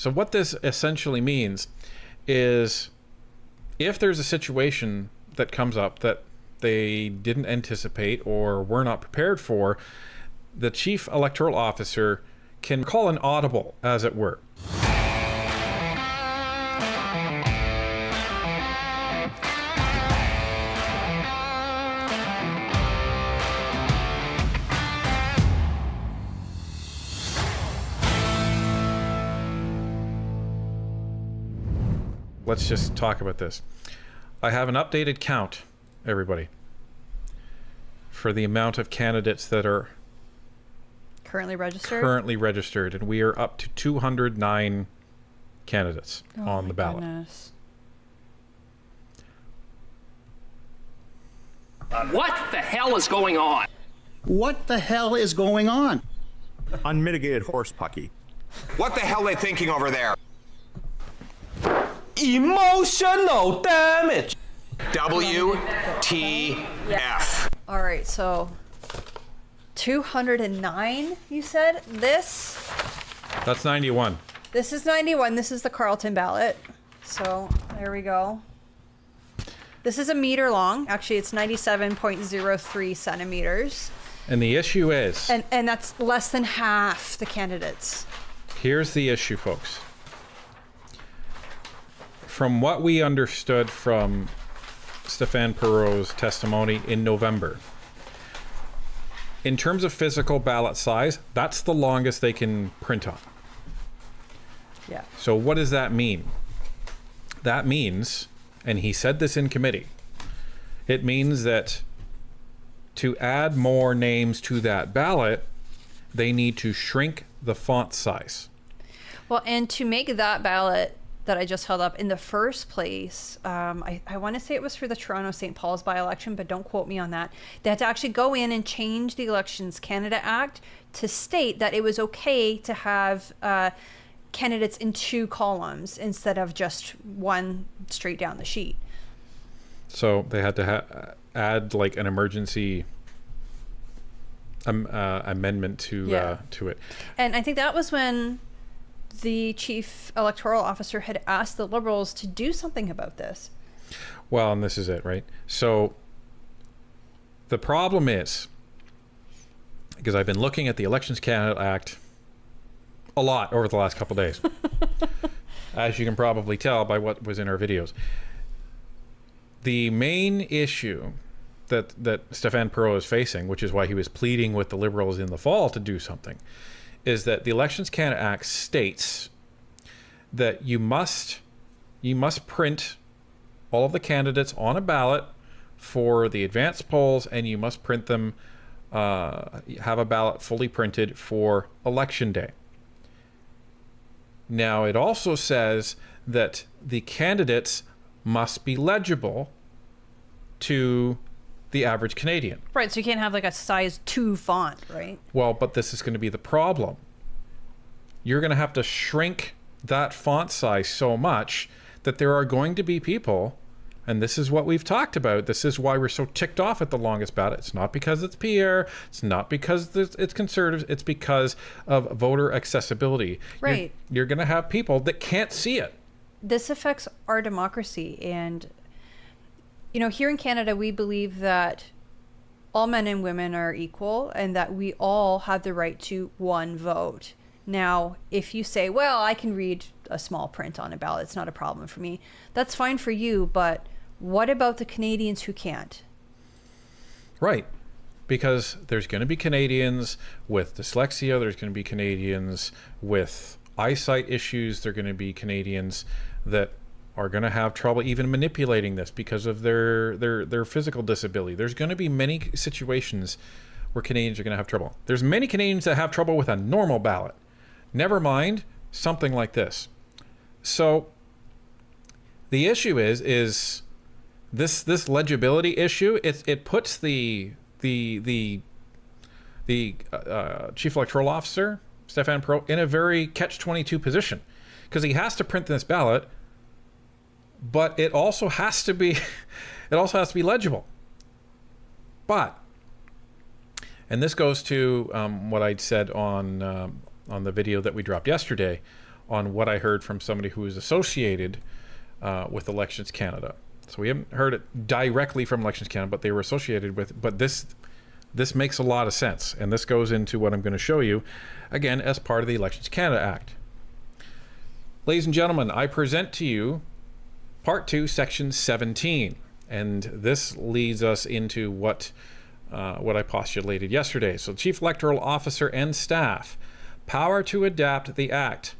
So what this essentially means is if there's a situation that comes up that they didn't anticipate or were not prepared for, the chief electoral officer can call an audible, as it were. Let's just talk about this. I have an updated count, everybody, for the amount of candidates that are currently registered, and we are up to 209 candidates on the ballot. Goodness. What the hell is going on? What the hell is going on? Unmitigated horse pucky. What the hell are they thinking over there? Emotional damage. WTF. All right, so 209, you said? That's 91. This is 91. This is the Carleton ballot. So there we go. This is a meter long. Actually, it's 97.03 centimeters. And the issue is... And that's less than half the candidates. Here's the issue, folks. From what we understood from Stéphane Perreault's testimony in November, in terms of physical ballot size, that's the longest they can print on. Yeah. So what does that mean? That means, and he said this in committee, it means that to add more names to that ballot, they need to shrink the font size. Well, and to make that ballot that I just held up in the first place, I want to say it was for the Toronto St. Paul's by-election, but don't quote me on that. They had to actually go in and change the Elections Canada Act to state that it was okay to have candidates in 2 columns instead of just one straight down the sheet. So they had to add like an emergency amendment to it. And I think that was when the chief electoral officer had asked the Liberals to do something about this. Well, and this is it, right? So the problem is, because I've been looking at the Elections Canada Act a lot over the last couple of days, as you can probably tell by what was in our videos. The main issue that Stéphane Perreault is facing, which is why he was pleading with the Liberals in the fall to do something, is that the Elections Canada Act states that you must print all of the candidates on a ballot for the advanced polls, and you must print them, have a ballot fully printed for election day. Now, it also says that the candidates must be legible to the average Canadian. Right, so you can't have like a size 2 font, right? Well, but this is going to be the problem. You're going to have to shrink that font size so much that there are going to be people, and this is what we've talked about, this is why we're so ticked off at the longest ballot. It's not because it's Pierre, it's not because it's Conservatives, it's because of voter accessibility. Right. You're going to have people that can't see it. This affects our democracy, and you know, here in Canada, we believe that all men and women are equal and that we all have the right to one vote. Now, if you say, well, I can read a small print on a ballot, it's not a problem for me, that's fine for you, but what about the Canadians who can't? Right. Because there's going to be Canadians with dyslexia, there's going to be Canadians with eyesight issues, there are going to be Canadians that are going to have trouble even manipulating this because of their physical disability. There's going to be many situations where Canadians are going to have trouble. There's many Canadians that have trouble with a normal ballot. Never mind something like this. So the issue is this legibility issue. It puts the chief electoral officer, Stéphane Perreault, in a very catch-22 position, because he has to print this ballot, but it also has to be legible. But, and this goes to what I'd said on the video that we dropped yesterday on what I heard from somebody who is associated with Elections Canada. So we haven't heard it directly from Elections Canada, but they were associated with. But this makes a lot of sense, and this goes into what I'm going to show you, again, as part of the Elections Canada Act. Ladies and gentlemen, I present to you Part 2, Section 17, and this leads us into what I postulated yesterday. So, Chief Electoral Officer and staff, power to adapt the Act.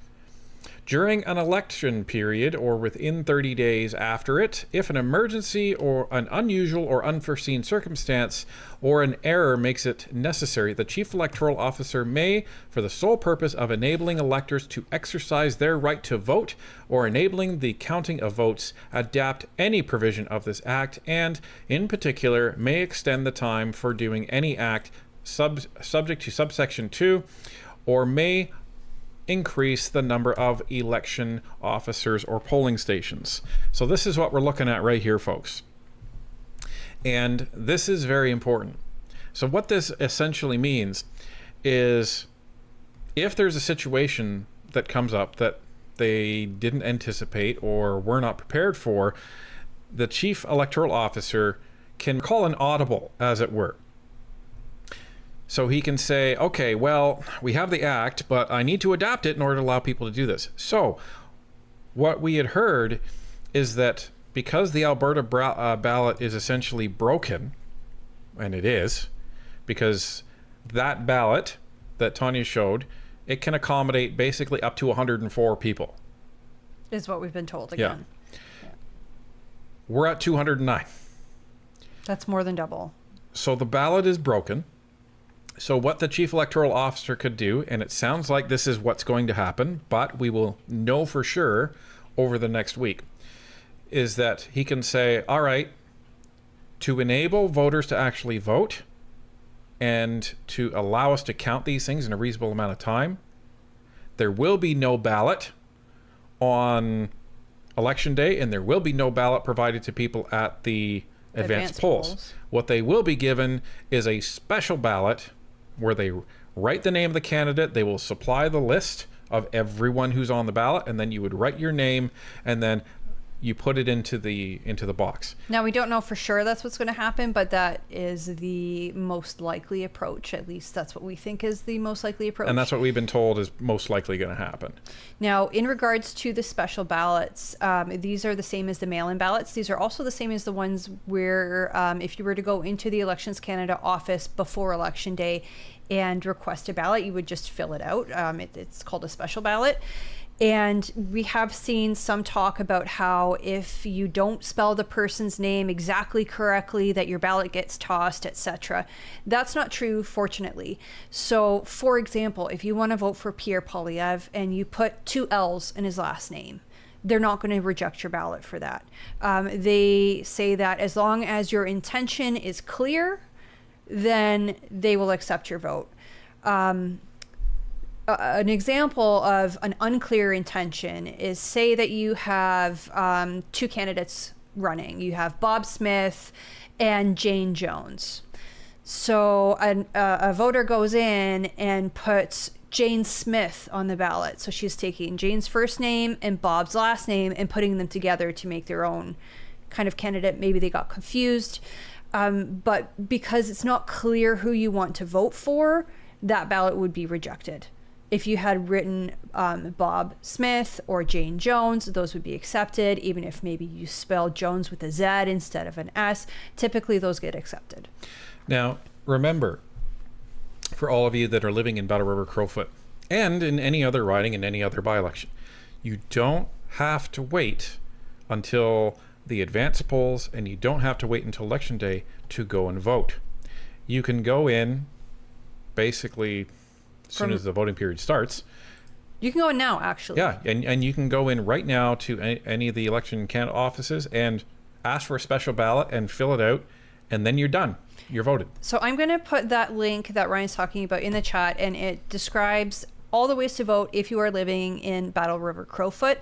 During an election period or within 30 days after it, if an emergency or an unusual or unforeseen circumstance or an error makes it necessary, the Chief Electoral Officer may, for the sole purpose of enabling electors to exercise their right to vote or enabling the counting of votes, adapt any provision of this Act and, in particular, may extend the time for doing any act subject to subsection 2 or may increase the number of election officers or polling stations. So this is what we're looking at right here, folks. And this is very important. So what this essentially means is if there's a situation that comes up that they didn't anticipate or were not prepared for, the Chief Electoral Officer can call an audible, as it were. So he can say, okay, well, we have the act, but I need to adapt it in order to allow people to do this. So what we had heard is that because the Alberta ballot is essentially broken, and it is, because that ballot that Tanya showed, it can accommodate basically up to 104 people. Is what we've been told again. Yeah. We're at 209. That's more than double. So the ballot is broken. So what the Chief Electoral Officer could do, and it sounds like this is what's going to happen, but we will know for sure over the next week, is that he can say, all right, to enable voters to actually vote and to allow us to count these things in a reasonable amount of time, there will be no ballot on election day, and there will be no ballot provided to people at the advanced polls. What they will be given is a special ballot where they write the name of the candidate. They will supply the list of everyone who's on the ballot, and then you would write your name, and then you put it into the box. Now, we don't know for sure that's what's going to happen, but that is the most likely approach. At least that's what we think is the most likely approach. And that's what we've been told is most likely going to happen. Now, in regards to the special ballots, these are the same as the mail-in ballots. These are also the same as the ones where if you were to go into the Elections Canada office before Election Day and request a ballot, you would just fill it out. It's called a special ballot. And we have seen some talk about how if you don't spell the person's name exactly correctly, that your ballot gets tossed, etc. That's not true, fortunately. So, for example, if you want to vote for Pierre Poilievre and you put 2 L's in his last name, they're not going to reject your ballot for that. They say that as long as your intention is clear, then they will accept your vote. An example of an unclear intention is, say that you have 2 candidates running. You have Bob Smith and Jane Jones. So a voter goes in and puts Jane Smith on the ballot. So she's taking Jane's first name and Bob's last name and putting them together to make their own kind of candidate. Maybe they got confused. But because it's not clear who you want to vote for, that ballot would be rejected. If you had written Bob Smith or Jane Jones, those would be accepted, even if maybe you spelled Jones with a Z instead of an S. Typically, those get accepted. Now, remember, for all of you that are living in Battle River Crowfoot and in any other riding and any other by-election, you don't have to wait until the advance polls, and you don't have to wait until Election Day to go and vote. You can go in basically as soon as the voting period starts. You can go in now, actually. Yeah, and you can go in right now to any of the Election Canada offices and ask for a special ballot and fill it out, and then you're done. You're voted. So I'm going to put that link that Ryan's talking about in the chat, and it describes all the ways to vote if you are living in Battle River Crowfoot.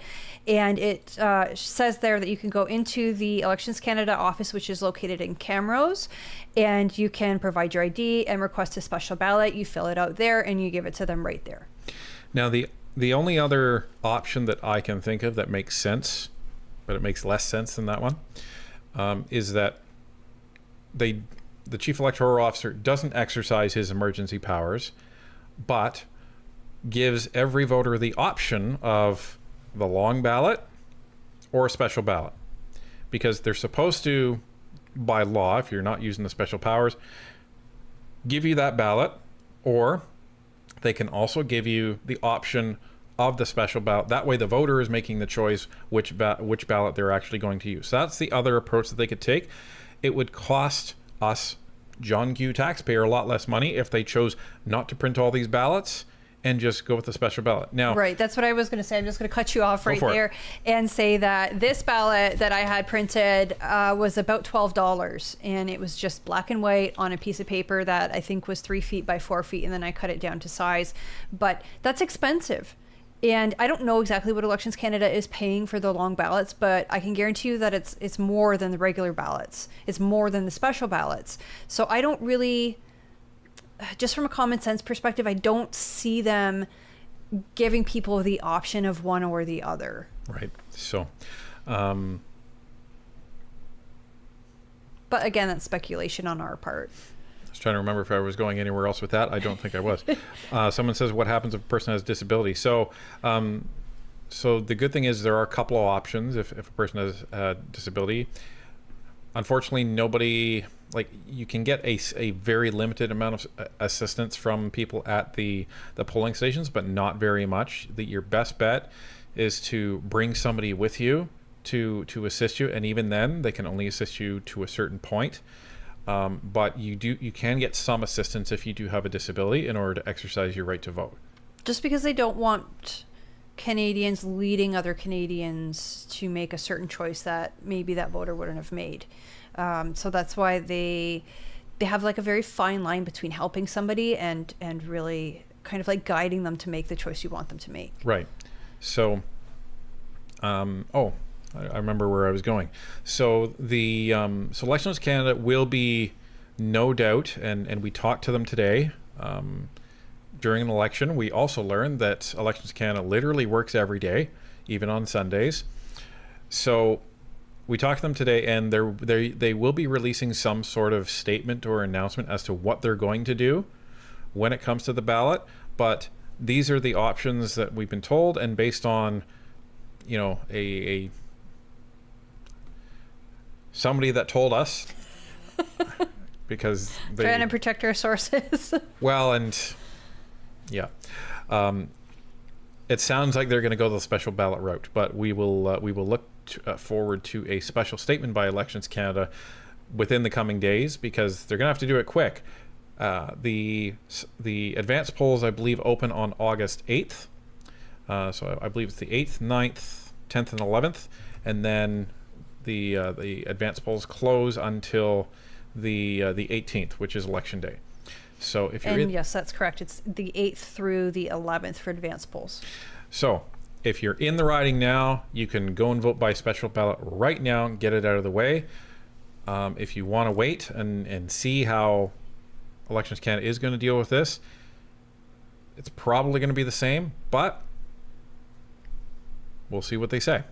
And it says there that you can go into the Elections Canada office, which is located in Camrose, and you can provide your ID and request a special ballot. You fill it out there and you give it to them right there. Now, the The only other option that I can think of that makes sense, but it makes less sense than that one, is that the chief electoral officer doesn't exercise his emergency powers, but gives every voter the option of the long ballot or a special ballot, because they're supposed to, by law, if you're not using the special powers, give you that ballot, or they can also give you the option of the special ballot. That way the voter is making the choice which ballot they're actually going to use. So that's the other approach that they could take. It would cost us, John Q taxpayer, a lot less money if they chose not to print all these ballots and just go with the special ballot. Now, Right, that's what I was going to say. I'm just going to cut you off right for it. there and say that this ballot that I had printed was about $12, and it was just black and white on a piece of paper that I think was 3 feet by 4 feet, and then I cut it down to size. But that's expensive. And I don't know exactly what Elections Canada is paying for the long ballots, but I can guarantee you that it's more than the regular ballots. It's more than the special ballots. So I don't really, just from a common sense perspective, I don't see them giving people the option of one or the other. right. So, But again, that's speculation on our part. I was trying to remember if I was going anywhere else with that. I don't think I was. Someone says, what happens if a person has a disability? So, so the good thing is there are a couple of options if a person has a disability. Unfortunately, nobody, like, you can get a very limited amount of assistance from people at the polling stations, but not very much. Your best bet is to bring somebody with you to assist you, and even then they can only assist you to a certain point. But you can get some assistance if you do have a disability in order to exercise your right to vote. Just because they don't want Canadians leading other Canadians to make a certain choice that maybe that voter wouldn't have made. So that's why they have like a very fine line between helping somebody and really kind of like guiding them to make the choice you want them to make. Right. So, I remember where I was going. So the so Elections Canada will be, no doubt, and we talked to them today. During an election, we also learned that Elections Canada literally works every day, even on Sundays. So we talked to them today, and they will be releasing some sort of statement or announcement as to what they're going to do when it comes to the ballot. But these are the options that we've been told, and based on, you know, a somebody that told us, because they Trying to protect our sources. well, and yeah, it sounds like they're going to go the special ballot route, but we will look forward to a special statement by Elections Canada within the coming days, because they're going to have to do it quick. The advanced polls, I believe, open on August 8th. So I believe it's the 8th, 9th, 10th, and 11th, and then the advanced polls close until the 18th, which is Election Day. So if you're And yes, that's correct. It's the 8th through the 11th for advanced polls. So if you're in the riding now, you can go and vote by special ballot right now and get it out of the way. If you want to wait and see how Elections Canada is going to deal with this, it's probably going to be the same, but we'll see what they say.